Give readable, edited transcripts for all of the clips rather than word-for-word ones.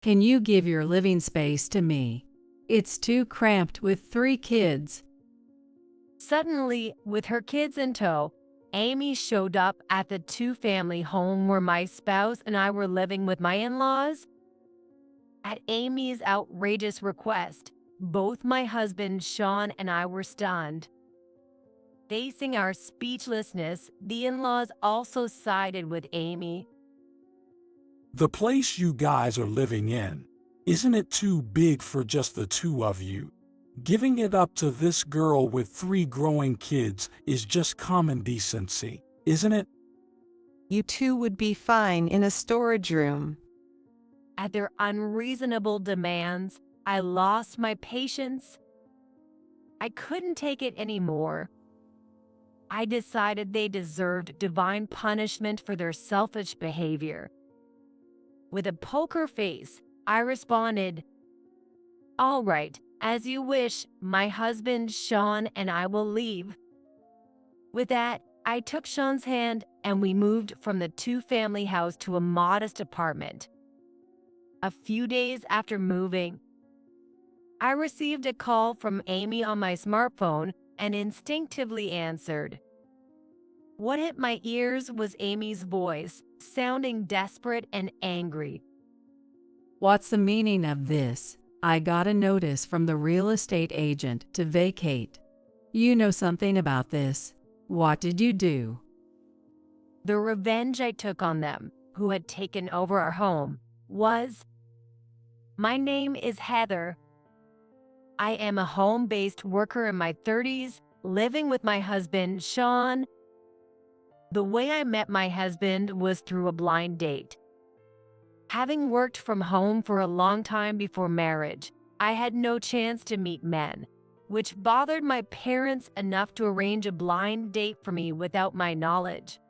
Can you give your living space to me? It's too cramped with 3 kids. Suddenly, with her kids in tow, Amy showed up at the two-family home where my spouse and I were living with my in-laws. At Amy's outrageous request, both my husband Sean and I were stunned. Facing our speechlessness, the in-laws also sided with Amy. The place you guys are living in, isn't it too big for just the two of you? Giving it up to this girl with 3 growing kids is just common decency, isn't it? You two would be fine in a storage room. At their unreasonable demands, I lost my patience. I couldn't take it anymore. I decided they deserved divine punishment for their selfish behavior. With a poker face, I responded, "All right, as you wish, my husband Sean and I will leave." With that, I took Sean's hand and we moved from the two-family house to a modest apartment. A few days after moving, I received a call from Amy on my smartphone and instinctively answered. What hit my ears was Amy's voice, sounding desperate and angry. What's the meaning of this? I got a notice from the real estate agent to vacate. You know something about this. What did you do? The revenge I took on them, who had taken over our home, was, my name is Heather. I am a home-based worker in my 30s, living with my husband, Sean. The way I met my husband was through a blind date. Having worked from home for a long time before marriage, I had no chance to meet men, which bothered my parents enough to arrange a blind date for me without my knowledge.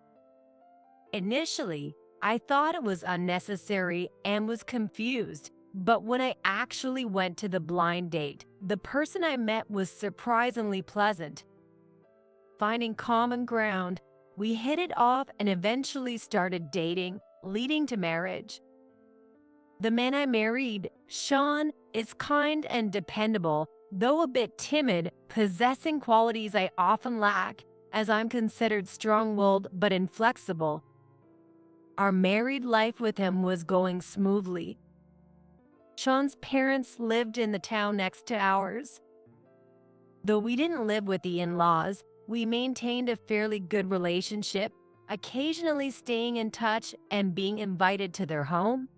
Initially, I thought it was unnecessary and was confused, but when I actually went to the blind date, the person I met was surprisingly pleasant. Finding common ground, we hit it off and eventually started dating, leading to marriage. The man I married, Sean, is kind and dependable, though a bit timid, possessing qualities I often lack, as I'm considered strong-willed but inflexible. Our married life with him was going smoothly. Sean's parents lived in the town next to ours. Though we didn't live with the in-laws, we maintained a fairly good relationship, occasionally staying in touch and being invited to their home.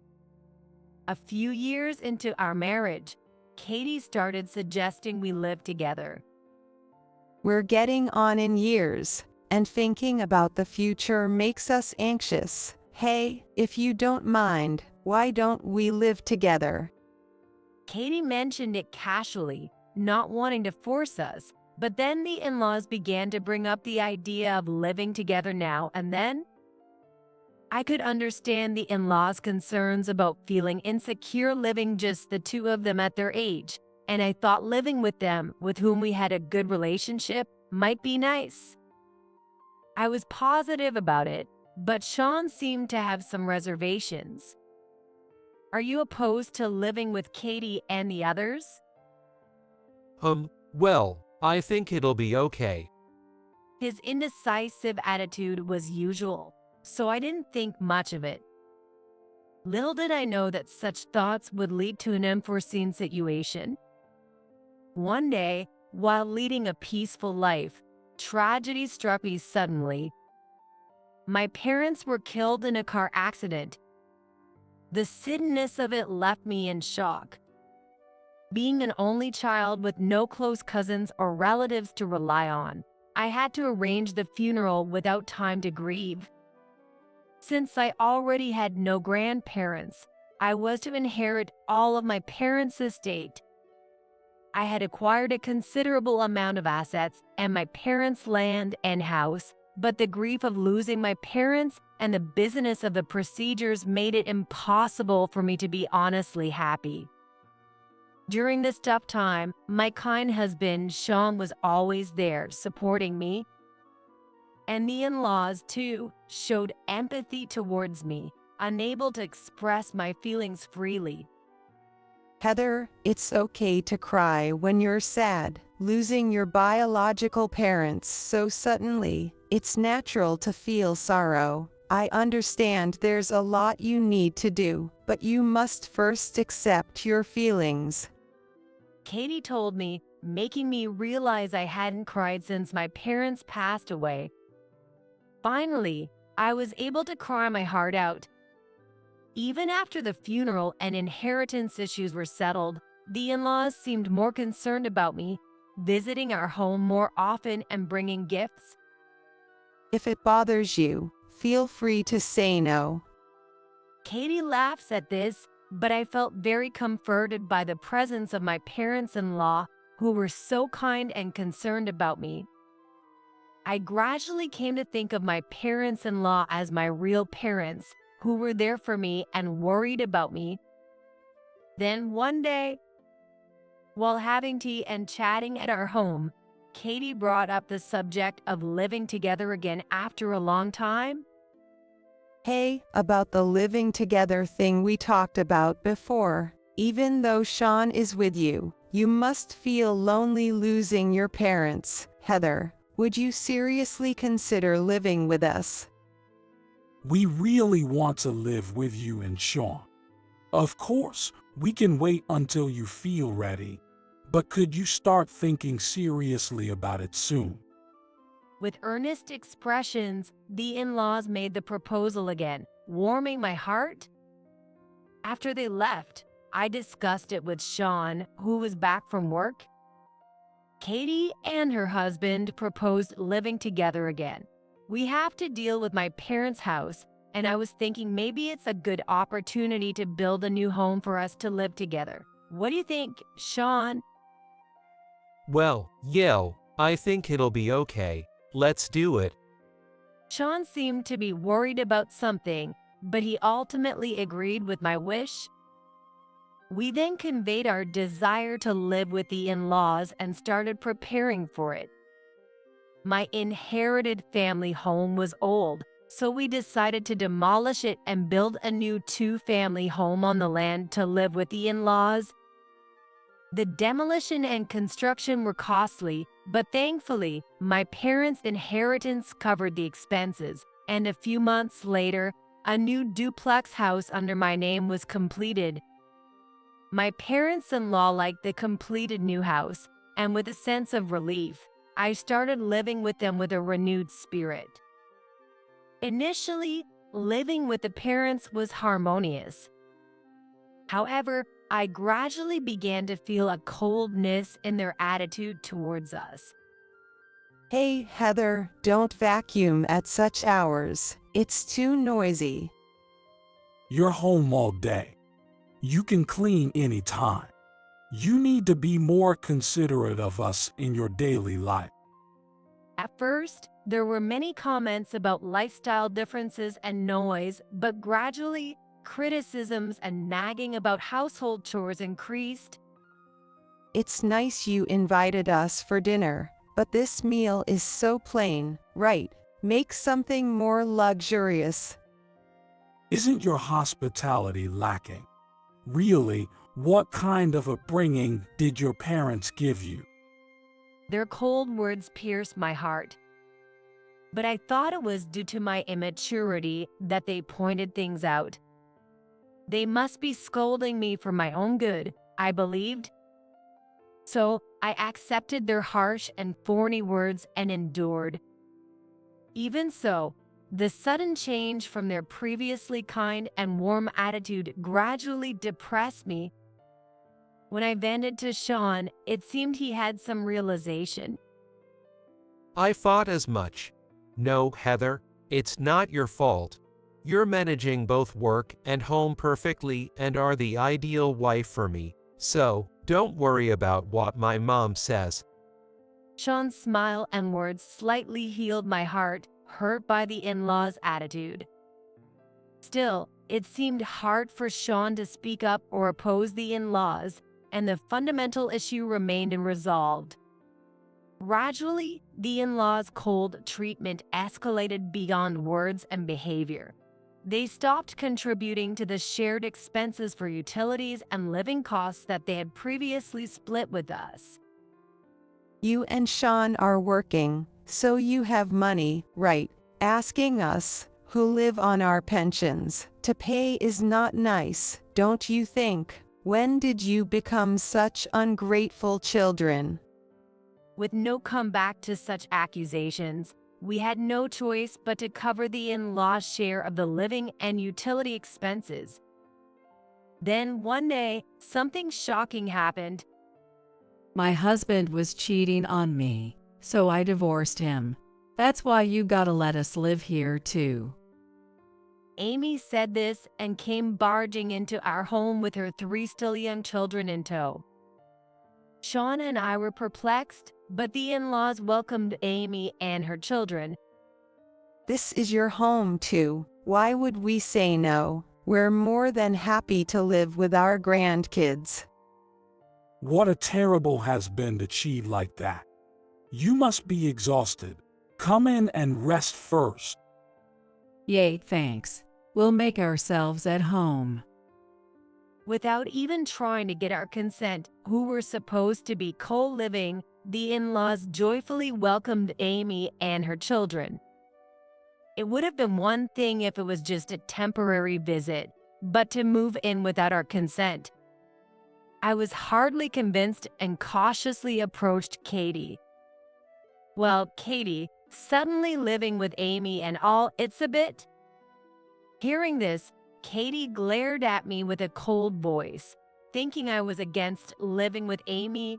A few years into our marriage, Katie started suggesting we live together. We're getting on in years, and thinking about the future makes us anxious. Hey, if you don't mind, why don't we live together? Katie mentioned it casually, not wanting to force us, but then the in-laws began to bring up the idea of living together now and then. I could understand the in-laws' concerns about feeling insecure living just the two of them at their age, and I thought living with them, with whom we had a good relationship, might be nice. I was positive about it, but Sean seemed to have some reservations. Are you opposed to living with Katie and the others? Well, I think it'll be okay. His indecisive attitude was usual, so I didn't think much of it. Little did I know that such thoughts would lead to an unforeseen situation. One day, while leading a peaceful life, tragedy struck me suddenly. My parents were killed in a car accident. The suddenness of it left me in shock. Being an only child with no close cousins or relatives to rely on, I had to arrange the funeral without time to grieve. Since I already had no grandparents, I was to inherit all of my parents' estate. I had acquired a considerable amount of assets and my parents' land and house, but the grief of losing my parents and the business of the procedures made it impossible for me to be honestly happy. During this tough time, my kind husband, Sean, was always there, supporting me. And the in-laws, too, showed empathy towards me, unable to express my feelings freely. Heather, it's okay to cry when you're sad. Losing your biological parents so suddenly, it's natural to feel sorrow. I understand there's a lot you need to do, but you must first accept your feelings. Katie told me, making me realize I hadn't cried since my parents passed away. Finally, I was able to cry my heart out. Even after the funeral and inheritance issues were settled, the in-laws seemed more concerned about me, visiting our home more often and bringing gifts. If it bothers you, feel free to say no. Katie laughs at this, but I felt very comforted by the presence of my parents-in-law, who were so kind and concerned about me. I gradually came to think of my parents-in-law as my real parents, who were there for me and worried about me. Then one day, while having tea and chatting at our home, Katie brought up the subject of living together again after a long time. Hey, about the living together thing we talked about before. Even though Sean is with you, you must feel lonely losing your parents. Heather, would you seriously consider living with us? We really want to live with you and Sean. Of course, we can wait until you feel ready, but could you start thinking seriously about it soon? With earnest expressions, the in-laws made the proposal again, warming my heart. After they left, I discussed it with Sean, who was back from work. Katie and her husband proposed living together again. We have to deal with my parents' house, and I was thinking maybe it's a good opportunity to build a new home for us to live together. What do you think, Sean? Well, yo, I think it'll be okay. Let's do it. Sean seemed to be worried about something, but he ultimately agreed with my wish. We then conveyed our desire to live with the in-laws and started preparing for it. My inherited family home was old, so we decided to demolish it and build a new two-family home on the land to live with the in-laws. The demolition and construction were costly, but thankfully, my parents' inheritance covered the expenses, and a few months later, a new duplex house under my name was completed. My parents-in-law liked the completed new house, and with a sense of relief, I started living with them with a renewed spirit. Initially, living with the parents was harmonious. However, I gradually began to feel a coldness in their attitude towards us. Hey, Heather, don't vacuum at such hours. It's too noisy. You're home all day. You can clean anytime. You need to be more considerate of us in your daily life. At first, there were many comments about lifestyle differences and noise, but gradually, criticisms and nagging about household chores increased. It's nice you invited us for dinner, but this meal is so plain, right? Make something more luxurious. Isn't your hospitality lacking? Really, what kind of upbringing did your parents give you? Their cold words pierced my heart. But I thought it was due to my immaturity that they pointed things out. They must be scolding me for my own good, I believed. So I accepted their harsh and thorny words and endured. Even so, the sudden change from their previously kind and warm attitude gradually depressed me. When I vented to Sean, it seemed he had some realization. I thought as much. No, Heather, it's not your fault. You're managing both work and home perfectly and are the ideal wife for me, so don't worry about what my mom says. Sean's smile and words slightly healed my heart, hurt by the in-laws' attitude. Still, it seemed hard for Sean to speak up or oppose the in-laws, and the fundamental issue remained unresolved. Gradually, the in-laws' cold treatment escalated beyond words and behavior. They stopped contributing to the shared expenses for utilities and living costs that they had previously split with us. You and Sean are working, so you have money, right? Asking us, who live on our pensions, to pay is not nice, don't you think? When did you become such ungrateful children? With no comeback to such accusations, we had no choice but to cover the in-laws' share of the living and utility expenses. Then one day, something shocking happened. My husband was cheating on me, so I divorced him. That's why you gotta let us live here too. Amy said this and came barging into our home with her 3 still young children in tow. Sean and I were perplexed, but the in-laws welcomed Amy and her children. This is your home too. Why would we say no? We're more than happy to live with our grandkids. What a terrible has been to cheat like that. You must be exhausted. Come in and rest first. Yay, thanks. We'll make ourselves at home. Without even trying to get our consent, who were supposed to be co-living, the in-laws joyfully welcomed Amy and her children. It would have been one thing if it was just a temporary visit, but to move in without our consent. I was hardly convinced and cautiously approached Katie. Well, Katie, suddenly living with Amy and all, it's a bit. Hearing this, Katie glared at me with a cold voice, thinking I was against living with Amy.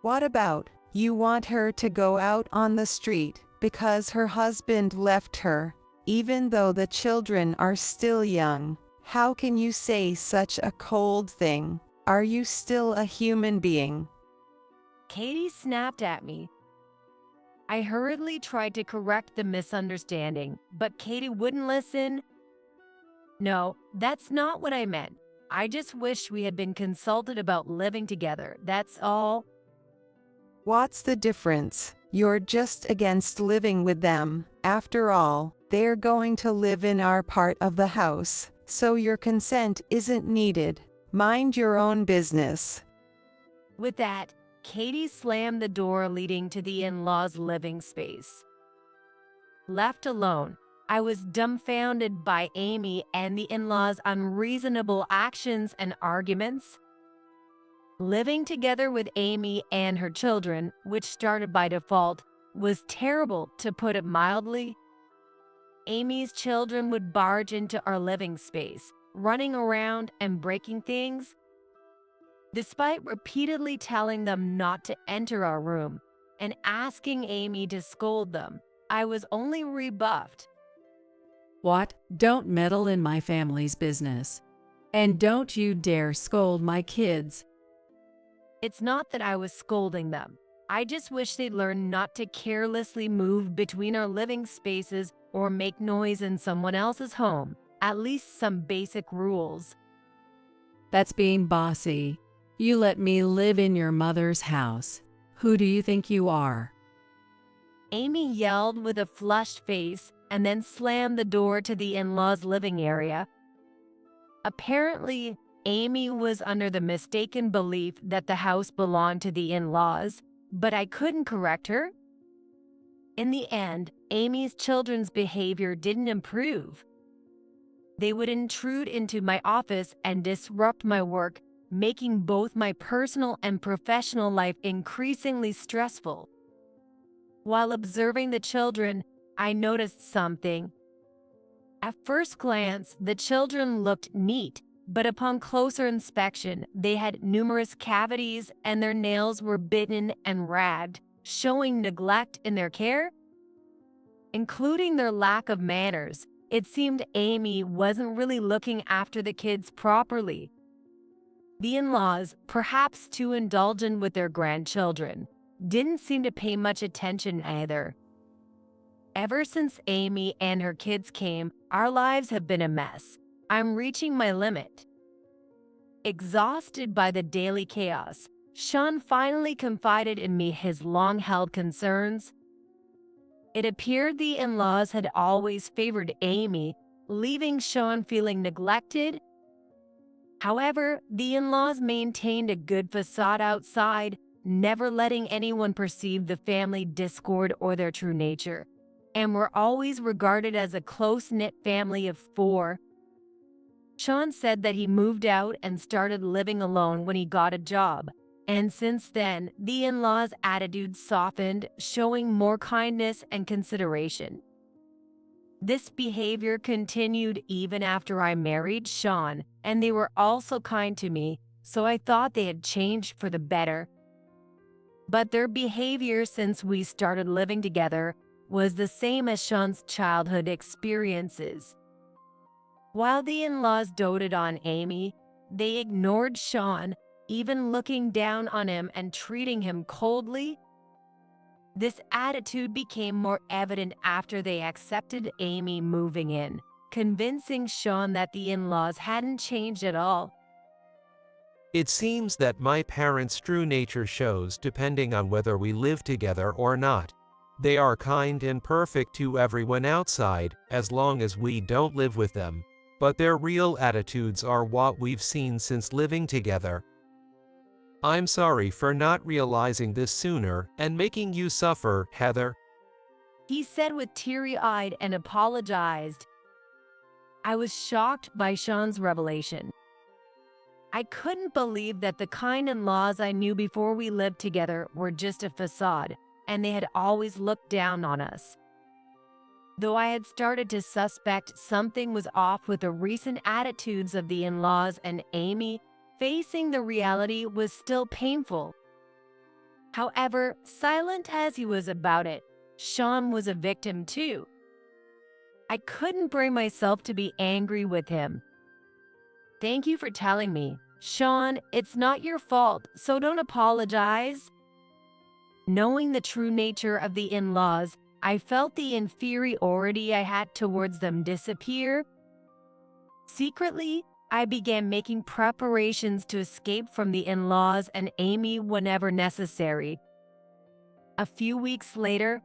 What about, you want her to go out on the street because her husband left her, even though the children are still young? How can you say such a cold thing? Are you still a human being? Katie snapped at me. I hurriedly tried to correct the misunderstanding, but Katie wouldn't listen. No, that's not what I meant. I just wish we had been consulted about living together, that's all. What's the difference? You're just against living with them. After all, they're going to live in our part of the house, so your consent isn't needed. Mind your own business. With that, Katie slammed the door leading to the in-laws' living space. Left alone, I was dumbfounded by Amy and the in-laws' unreasonable actions and arguments. Living together with Amy and her children, which started by default, was terrible, to put it mildly. Amy's children would barge into our living space, running around and breaking things. Despite repeatedly telling them not to enter our room and asking Amy to scold them, I was only rebuffed. What? Don't meddle in my family's business. And don't you dare scold my kids. It's not that I was scolding them. I just wish they'd learn not to carelessly move between our living spaces or make noise in someone else's home. At least some basic rules. That's being bossy. You let me live in your mother's house. Who do you think you are? Amy yelled with a flushed face and then slammed the door to the in-laws' living area. Apparently, Amy was under the mistaken belief that the house belonged to the in-laws, but I couldn't correct her. In the end, Amy's children's behavior didn't improve. They would intrude into my office and disrupt my work, making both my personal and professional life increasingly stressful. While observing the children, I noticed something. At first glance, the children looked neat, but upon closer inspection, they had numerous cavities and their nails were bitten and ragged, showing neglect in their care. Including their lack of manners, it seemed Amy wasn't really looking after the kids properly. The in-laws, perhaps too indulgent with their grandchildren, didn't seem to pay much attention either. Ever since Amy and her kids came, our lives have been a mess. I'm reaching my limit. Exhausted by the daily chaos, Sean finally confided in me his long-held concerns. It appeared the in-laws had always favored Amy, leaving Sean feeling neglected. However, the in-laws maintained a good facade outside, never letting anyone perceive the family discord or their true nature, and were always regarded as a close-knit family of 4. Sean said that he moved out and started living alone when he got a job, and since then, the in-laws' attitude softened, showing more kindness and consideration. This behavior continued even after I married Sean, and they were also kind to me, so I thought they had changed for the better. But their behavior since we started living together was the same as Sean's childhood experiences. While the in-laws doted on Amy, they ignored Sean, even looking down on him and treating him coldly. This attitude became more evident after they accepted Amy moving in, convincing Sean that the in-laws hadn't changed at all. It seems that my parents' true nature shows depending on whether we live together or not. They are kind and perfect to everyone outside, as long as we don't live with them. But their real attitudes are what we've seen since living together. I'm sorry for not realizing this sooner and making you suffer, Heather. He said with teary-eyed and apologized. I was shocked by Sean's revelation. I couldn't believe that the kind in-laws I knew before we lived together were just a facade, and they had always looked down on us. Though I had started to suspect something was off with the recent attitudes of the in-laws and Amy, facing the reality was still painful. However, silent as he was about it, Sean was a victim too. I couldn't bring myself to be angry with him. Thank you for telling me. Sean, it's not your fault, so don't apologize. Knowing the true nature of the in-laws, I felt the inferiority I had towards them disappear. Secretly, I began making preparations to escape from the in-laws and Amy whenever necessary. A few weeks later,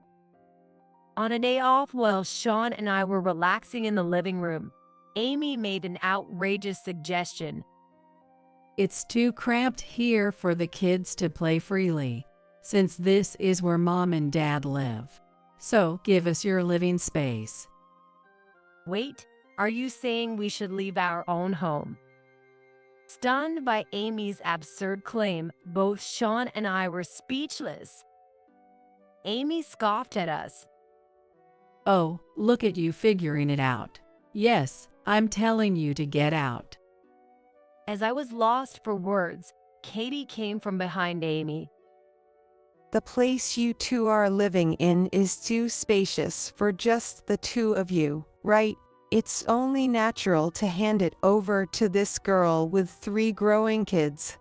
on a day off while Sean and I were relaxing in the living room, Amy made an outrageous suggestion. It's too cramped here for the kids to play freely, since this is where Mom and Dad live. So give us your living space. Wait, are you saying we should leave our own home? Stunned by Amy's absurd claim, both Sean and I were speechless. Amy scoffed at us. Oh, look at you figuring it out. Yes, I'm telling you to get out. As I was lost for words, Katie came from behind Amy. The place you two are living in is too spacious for just the two of you, right? It's only natural to hand it over to this girl with 3 growing kids.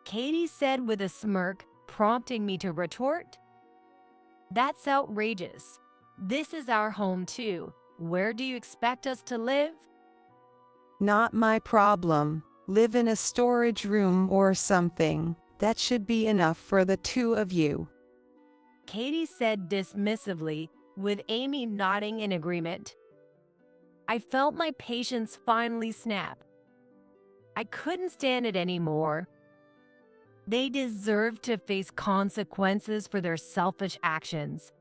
Katie said with a smirk, prompting me to retort. That's outrageous. This is our home too. Where do you expect us to live? Not my problem. Live in a storage room or something. That should be enough for the 2 of you. Katie said dismissively, with Amy nodding in agreement. I felt my patience finally snap. I couldn't stand it anymore. They deserved to face consequences for their selfish actions.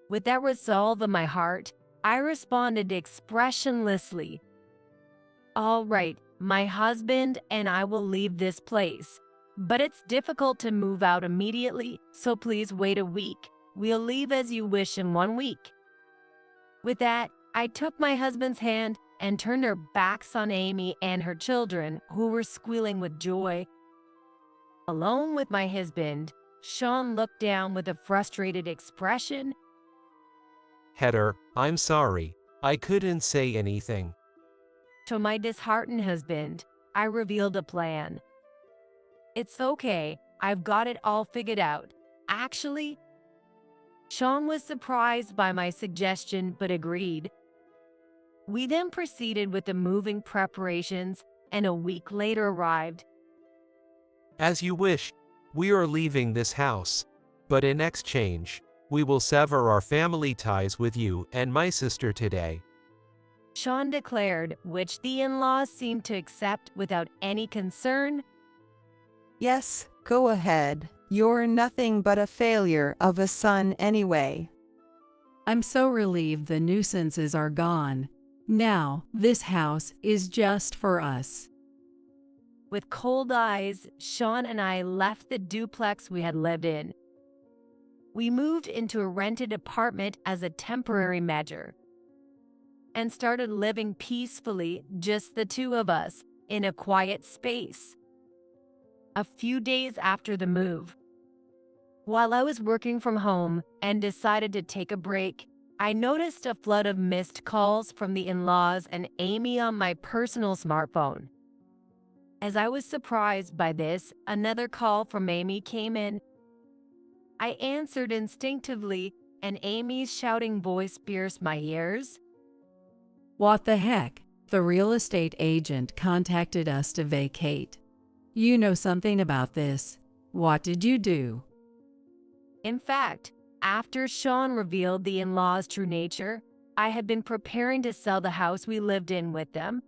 With that resolve in my heart, I responded expressionlessly. All right, my husband and I will leave this place. But it's difficult to move out immediately, so please wait a week. We'll leave as you wish in 1 week. With that, I took my husband's hand and turned our backs on Amy and her children, who were squealing with joy. Alone with my husband, Sean looked down with a frustrated expression. Heather, I'm sorry. I couldn't say anything. To my disheartened husband, I revealed a plan. It's okay, I've got it all figured out. Actually, Sean was surprised by my suggestion but agreed. We then proceeded with the moving preparations, and a week later arrived. As you wish, we are leaving this house. But in exchange, we will sever our family ties with you and my sister today. Sean declared, which the in-laws seemed to accept without any concern. Yes, go ahead. You're nothing but a failure of a son anyway. I'm so relieved the nuisances are gone. Now, this house is just for us. With cold eyes, Sean and I left the duplex we had lived in. We moved into a rented apartment as a temporary measure and started living peacefully, just the two of us, in a quiet space. A few days after the move, while I was working from home and decided to take a break, I noticed a flood of missed calls from the in-laws and Amy on my personal smartphone. As I was surprised by this, another call from Amy came in. I answered instinctively, and Amy's shouting voice pierced my ears. What the heck? The real estate agent contacted us to vacate. You know something about this. What did you do? In fact, after Sean revealed the in-laws' true nature, I had been preparing to sell the house we lived in with them.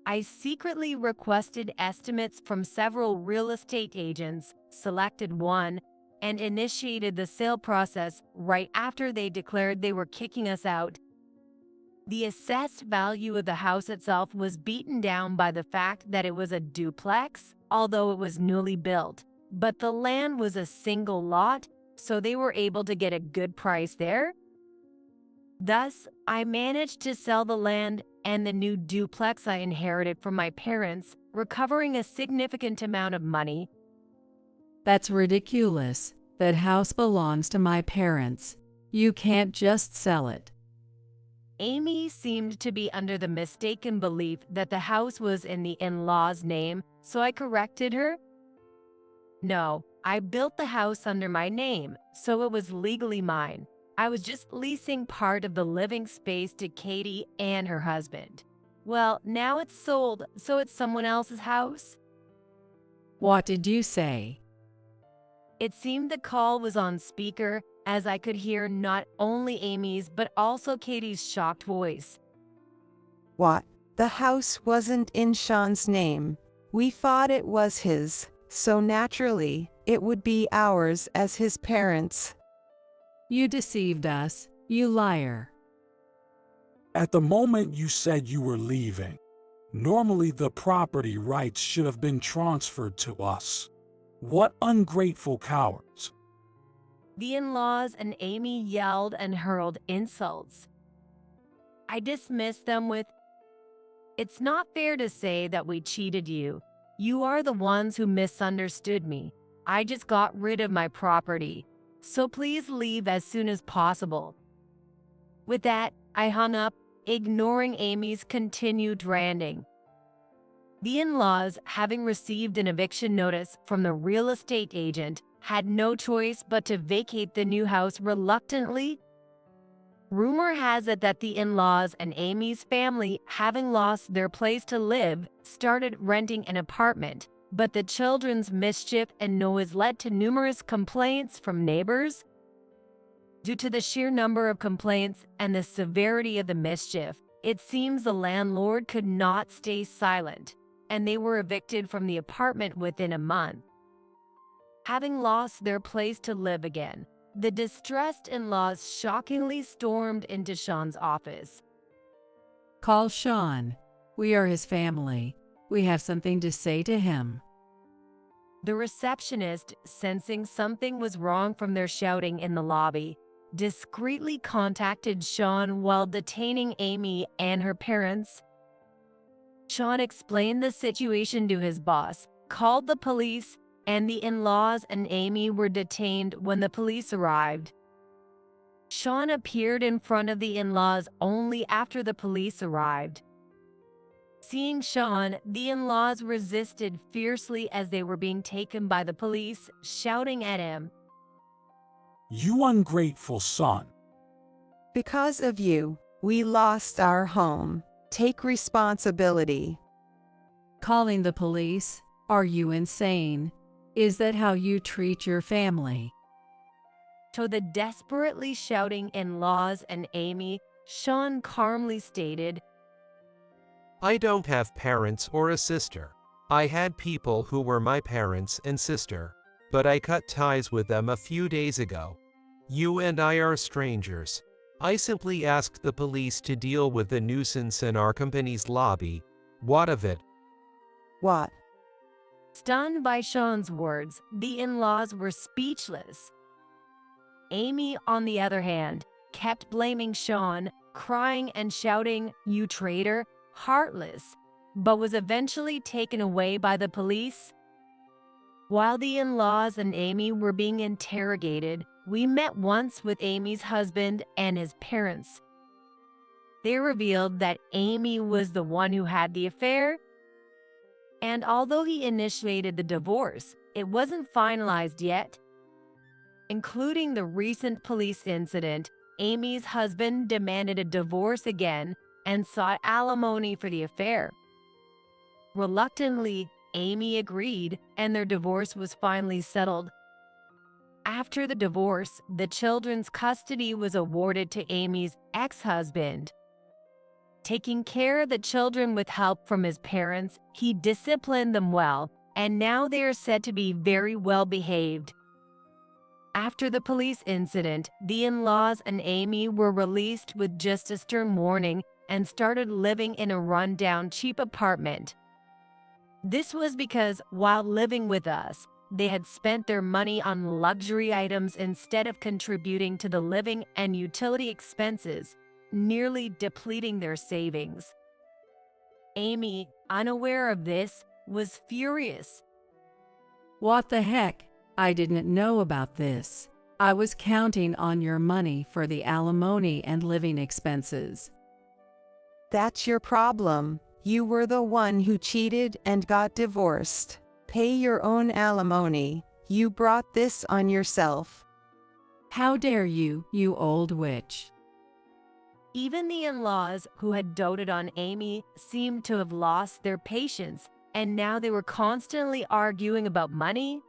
I secretly requested estimates from several real estate agents, selected one, and initiated the sale process right after they declared they were kicking us out. The assessed value of the house itself was beaten down by the fact that it was a duplex, although it was newly built, but the land was a single lot, so they were able to get a good price there. Thus, I managed to sell the land and the new duplex I inherited from my parents, recovering a significant amount of money. That's ridiculous. That house belongs to my parents. You can't just sell it. Amy seemed to be under the mistaken belief that the house was in the in-laws' name, so I corrected her. No, I built the house under my name, so it was legally mine. I was just leasing part of the living space to Katie and her husband. Well, now it's sold, so it's someone else's house. What did you say? It seemed the call was on speaker, as I could hear not only Amy's but also Katie's shocked voice. What? The house wasn't in Sean's name. We thought it was his, so naturally, it would be ours as his parents. You deceived us, you liar. At the moment you said you were leaving, normally the property rights should have been transferred to us. What ungrateful cowards. The in-laws and Amy yelled and hurled insults. I dismissed them with, "It's not fair to say that we cheated you. You are the ones who misunderstood me. I just got rid of my property, so please leave as soon as possible." With that, I hung up, ignoring Amy's continued ranting. The in-laws, having received an eviction notice from the real estate agent, had no choice but to vacate the new house reluctantly. Rumor has it that the in-laws and Amy's family, having lost their place to live, started renting an apartment, but the children's mischief and noise led to numerous complaints from neighbors. Due to the sheer number of complaints and the severity of the mischief, it seems the landlord could not stay silent, and they were evicted from the apartment within a month. Having lost their place to live again, the distressed in-laws shockingly stormed into Sean's office. Call Sean. We are his family. We have something to say to him. The receptionist, sensing something was wrong from their shouting in the lobby, discreetly contacted Sean while detaining Amy and her parents. Sean explained the situation to his boss, called the police, and the in-laws and Amy were detained when the police arrived. Sean appeared in front of the in-laws only after the police arrived. Seeing Sean, the in-laws resisted fiercely as they were being taken by the police, shouting at him, You ungrateful son. Because of you, we lost our home. Take responsibility. Calling the police? Are you insane? Is that how you treat your family? To the desperately shouting in-laws and Amy, Sean calmly stated, I don't have parents or a sister. I had people who were my parents and sister, but I cut ties with them a few days ago. You and I are strangers. I simply asked the police to deal with the nuisance in our company's lobby. What of it? What? Stunned by Sean's words, the in-laws were speechless. Amy, on the other hand, kept blaming Sean, crying and shouting, "You traitor, heartless," but was eventually taken away by the police. While the in-laws and Amy were being interrogated, we met once with Amy's husband and his parents. They revealed that Amy was the one who had the affair, and although he initiated the divorce, it wasn't finalized yet. Including the recent police incident, Amy's husband demanded a divorce again and sought alimony for the affair. Reluctantly, Amy agreed, and their divorce was finally settled. After the divorce, the children's custody was awarded to Amy's ex-husband. Taking care of the children with help from his parents, he disciplined them well, and now they are said to be very well behaved. After the police incident, the in-laws and Amy were released with just a stern warning and started living in a run-down, cheap apartment. This was because, while living with us, they had spent their money on luxury items instead of contributing to the living and utility expenses, nearly depleting their savings. Amy, unaware of this, was furious. What the heck? I didn't know about this. I was counting on your money for the alimony and living expenses. That's your problem. You were the one who cheated and got divorced. Pay your own alimony. You brought this on yourself. How dare you, you old witch? Even the in-laws, who had doted on Amy, seemed to have lost their patience, and now they were constantly arguing about money.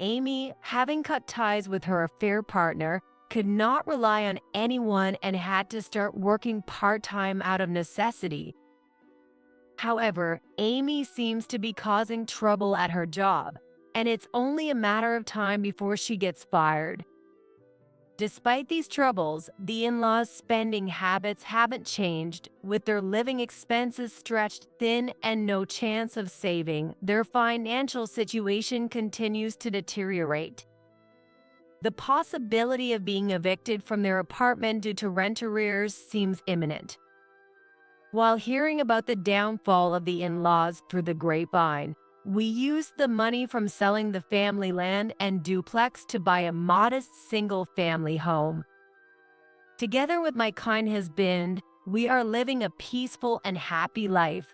Amy, having cut ties with her affair partner, could not rely on anyone and had to start working part-time out of necessity. However, Amy seems to be causing trouble at her job, and it's only a matter of time before she gets fired. Despite these troubles, the in-laws' spending habits haven't changed. With their living expenses stretched thin and no chance of saving, their financial situation continues to deteriorate. The possibility of being evicted from their apartment due to rent arrears seems imminent. While hearing about the downfall of the in-laws through the grapevine, we used the money from selling the family land and duplex to buy a modest single-family home. Together with my kind husband, we are living a peaceful and happy life.